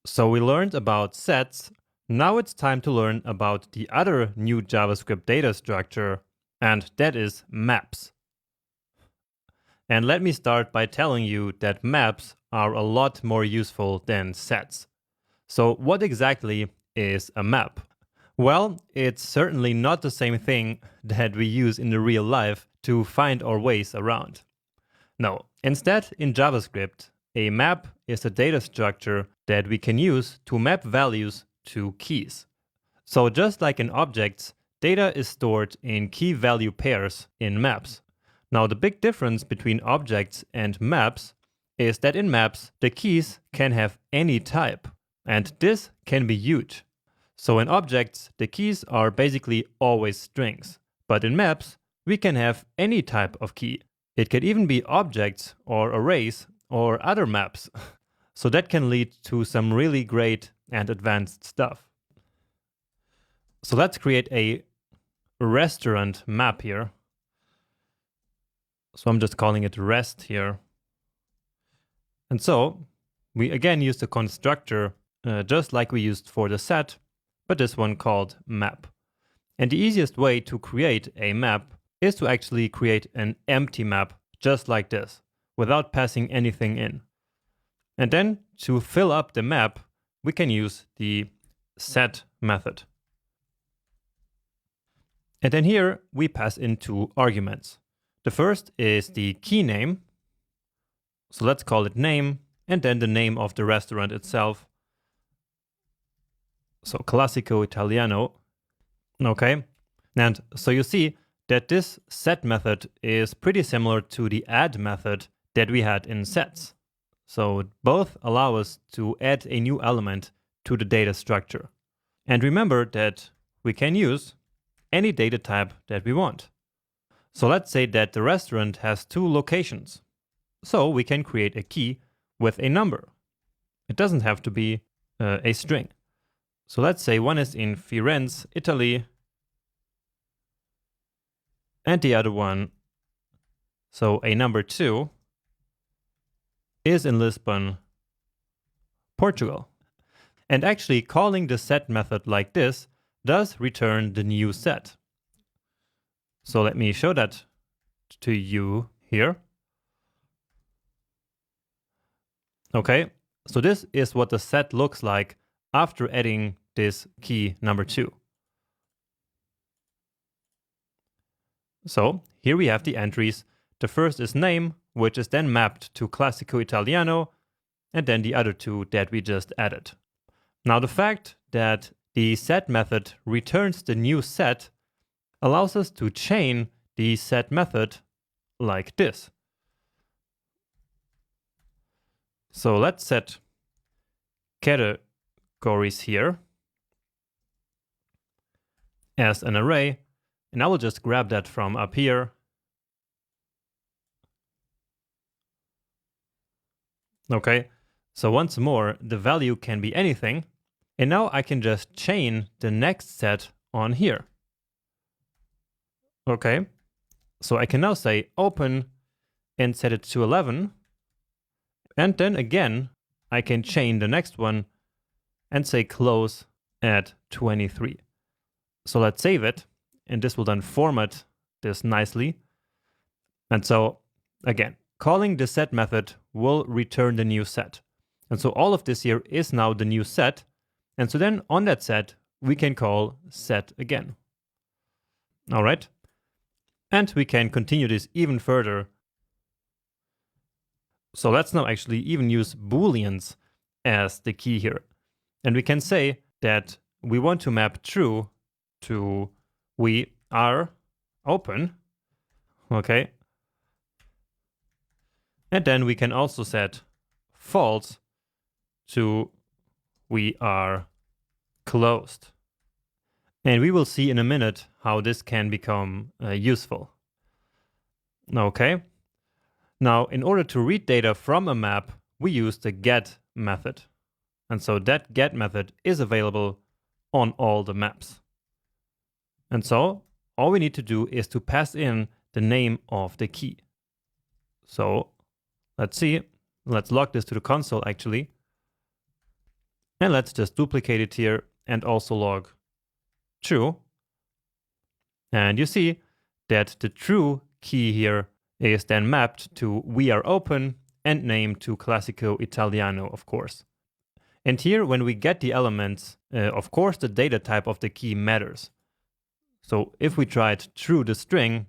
So we learned about sets. Now it's time to learn about the other new JavaScript data structure, and that is maps. And let me start by telling you that maps are a lot more useful than sets. So what exactly is a map? Well, it's certainly not the same thing that we use in the real life to find our ways around. No, instead, in JavaScript, a map is a data structure that we can use to map values to keys. So just like in objects, data is stored in key value pairs in maps. Now the big difference between objects and maps is that in maps, the keys can have any type, and this can be huge. So in objects, the keys are basically always strings, but in maps, we can have any type of key. It could even be objects or arrays or other maps. So that can lead to some really great and advanced stuff. So let's create a restaurant map here. So I'm just calling it rest here. And so we again use the constructor just like we used for the set, but this one called map. And the easiest way to create a map is to actually create an empty map just like this, without passing anything in. And then to fill up the map, we can use the set method. And then here we pass in two arguments. The first is the key name. So let's call it name, and then the name of the restaurant itself. So Classico Italiano. Okay. And so you see that this set method is pretty similar to the add method that we had in sets. So both allow us to add a new element to the data structure. And remember that we can use any data type that we want. So let's say that the restaurant has two locations. So we can create a key with a number. It doesn't have to be a string. So let's say one is in Firenze, Italy, and the other one, so a number 2, is in Lisbon, Portugal. And actually calling the set method like this does return the new set. So let me show that to you here. Okay, so this is what the set looks like after adding this key number 2. So here we have the entries. The first is name, which is then mapped to Classico Italiano, and then the other two that we just added. Now the fact that the set method returns the new set allows us to chain the set method like this. So let's set categories here as an array. And I will just grab that from up here. Okay, so once more, the value can be anything. And now I can just chain the next set on here. Okay, so I can now say open and set it to 11. And then again, I can chain the next one and say close at 23. So let's save it. And this will then format this nicely. And so again, calling the set method will return the new set. And so all of this here is now the new set. And so then on that set, we can call set again. All right. And we can continue this even further. So let's now actually even use Booleans as the key here. And we can say that we want to map true to we are open, okay? And then we can also set false to we are closed. And we will see in a minute how this can become useful. Okay. Now, in order to read data from a map, we use the get method. And so that get method is available on all the maps. And so all we need to do is to pass in the name of the key. So let's see. Let's log this to the console actually. And let's just duplicate it here and also log true. And you see that the true key here is then mapped to we are open and named to Classico Italiano, of course. And here, when we get the elements, of course, the data type of the key matters. So if we tried true the string,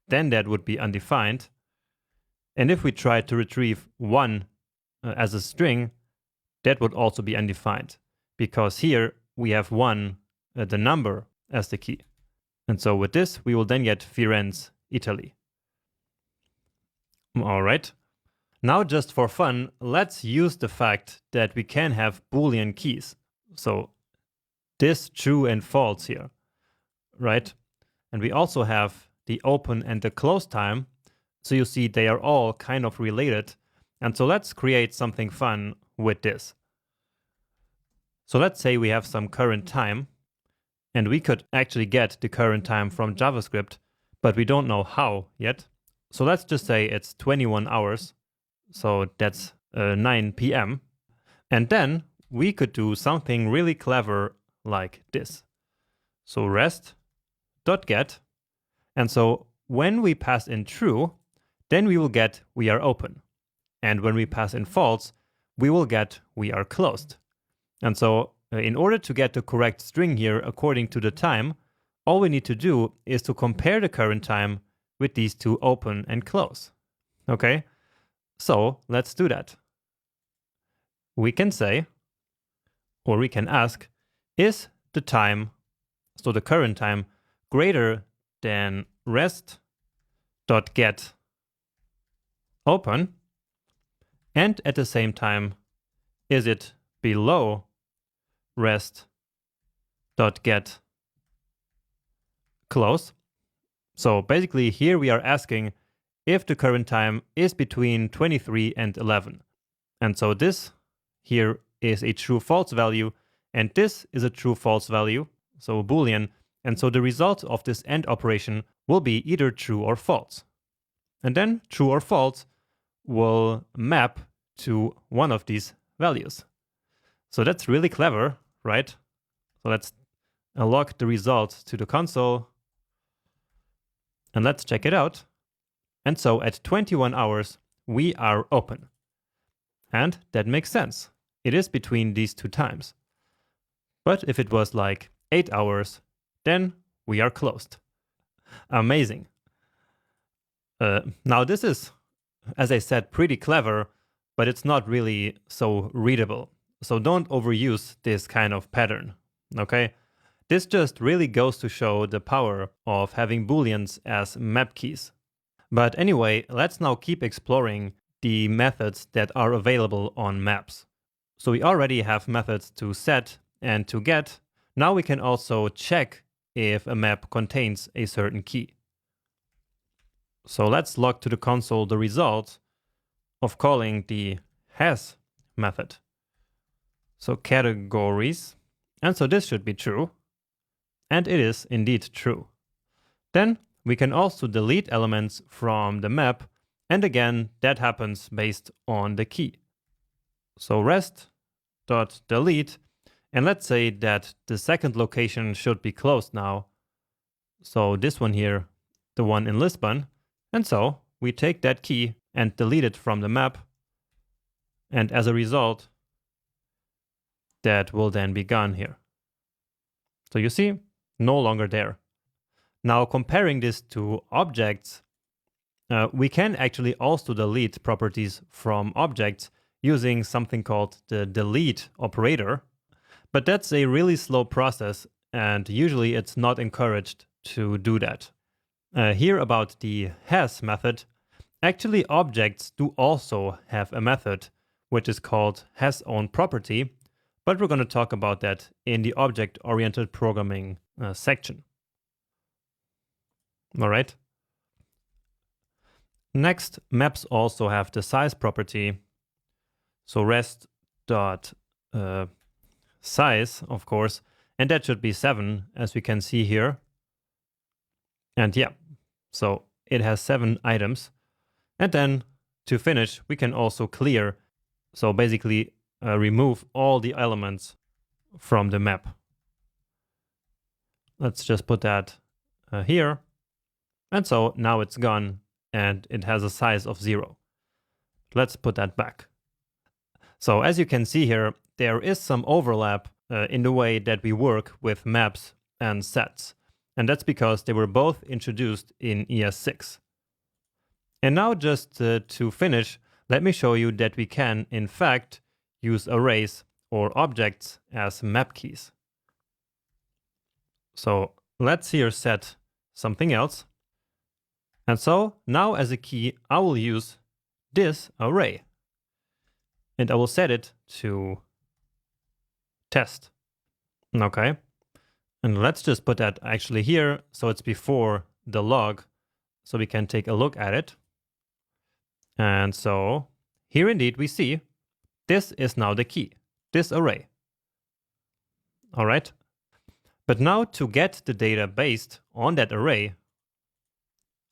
then that would be undefined. And if we tried to retrieve 1 as a string, that would also be undefined, because here we have 1, the number, as the key. And so with this, we will then get Firenze, Italy. All right. Now, just for fun, let's use the fact that we can have Boolean keys. So this true and false here, right? And we also have the open and the close time. So you see they are all kind of related. And so let's create something fun with this. So let's say we have some current time, and we could actually get the current time from JavaScript, but we don't know how yet. So let's just say it's 21 hours. So that's 9 p.m. And then we could do something really clever like this. So rest.get. And so when we pass in true, then we will get we are open. And when we pass in false, we will get we are closed. And so in order to get the correct string here according to the time, all we need to do is to compare the current time with these two open and close. Okay? So let's do that. We can say, or we can ask, is the time, so the current time, greater than rest.get open? And at the same time, is it below rest.get close? So basically here we are asking if the current time is between 23 and 11. And so this here is a true-false value, and this is a true-false value, so a Boolean. And so the result of this AND operation will be either true or false. And then true or false will map to one of these values. So that's really clever, right? So let's log the result to the console, and let's check it out. And so at 21 hours, we are open. And that makes sense. It is between these two times. But if it was like 8 hours, then we are closed. Amazing. Now this is, as I said, pretty clever, but it's not really so readable. So don't overuse this kind of pattern, okay? This just really goes to show the power of having Booleans as map keys. But anyway, let's now keep exploring the methods that are available on maps. So we already have methods to set and to get. Now we can also check if a map contains a certain key. So let's log to the console the result of calling the has method. So categories, and so this should be true. And it is indeed true. Then we can also delete elements from the map, and again, that happens based on the key. So rest.delete, and let's say that the second location should be closed now. So this one here, the one in Lisbon. And so we take that key and delete it from the map. And as a result, that will then be gone here. So you see, no longer there. Now comparing this to objects, we can actually also delete properties from objects using something called the delete operator. But that's a really slow process, and usually it's not encouraged to do that. Here about the has method, actually objects do also have a method, which is called hasOwnProperty, but we're going to talk about that in the object-oriented programming section. All right. Next, maps also have the size property. So rest.size, of course, and that should be 7, as we can see here. And yeah, so it has 7 items. And then to finish, we can also clear. So basically remove all the elements from the map. Let's just put that here. And so now it's gone and it has a size of 0. Let's put that back. So as you can see here, there is some overlap in the way that we work with maps and sets. And that's because they were both introduced in ES6. And now just to finish, let me show you that we can, in fact, use arrays or objects as map keys. So let's here set something else. And so now as a key, I will use this array. And I will set it to test. Okay. And let's just put that actually here so it's before the log so we can take a look at it. And so here indeed we see this is now the key, this array. All right. But now to get the data based on that array,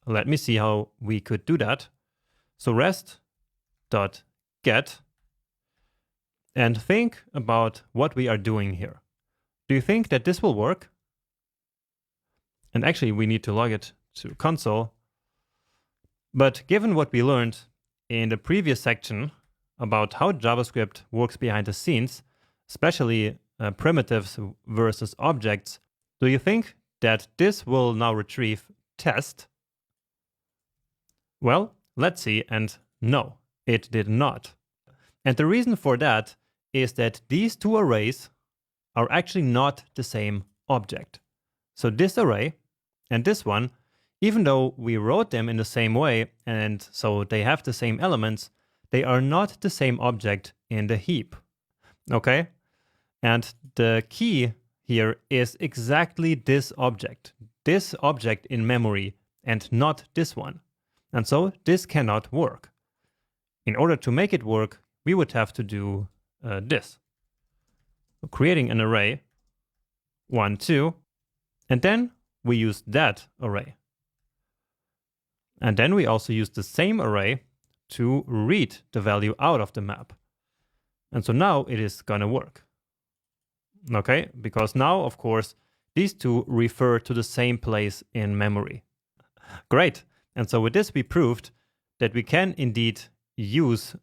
let me see how we could do that. So rest.get, and think about what we are doing here. Do you think that this will work? And actually we need to log it to console. But given what we learned in the previous section about how JavaScript works behind the scenes, especially primitives versus objects, do you think that this will now retrieve test? Well, let's see, and no, it did not. And the reason for that is that these two arrays are actually not the same object. So this array and this one, even though we wrote them in the same way, and so they have the same elements, they are not the same object in the heap. Okay? And the key here is exactly this object in memory, and not this one. And so this cannot work. In order to make it work, we would have to do this. So creating an array, 1, 2, and then we use that array. And then we also use the same array to read the value out of the map. And so now it is gonna work. Okay, because now, of course, these two refer to the same place in memory. Great. And so with this, we proved that we can indeed use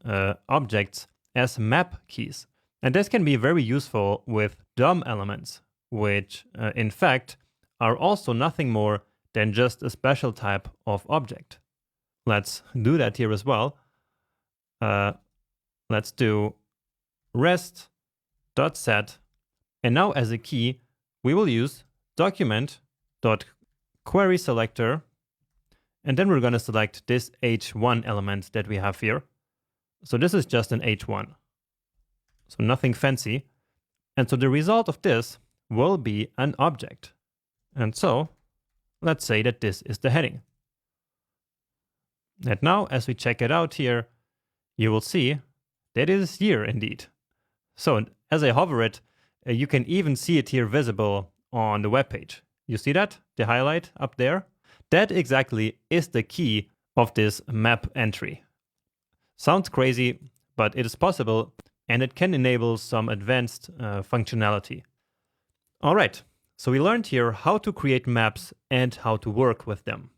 objects as map keys. And this can be very useful with DOM elements, which in fact are also nothing more than just a special type of object. Let's do that here as well. Let's do rest.set. And now as a key, we will use document.querySelector. And then we're going to select this h1 element that we have here. So this is just an h1. So nothing fancy. And so the result of this will be an object. And so let's say that this is the heading. And now as we check it out here, you will see that it is here indeed. So as I hover it, you can even see it here visible on the web page. You see that? The highlight up there? That exactly is the key of this map entry. Sounds crazy, but it is possible, and it can enable some advanced functionality. All right, so we learned here how to create maps and how to work with them.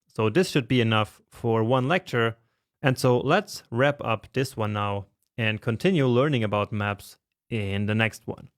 So this should be enough for one lecture. And so let's wrap up this one now and continue learning about maps in the next one.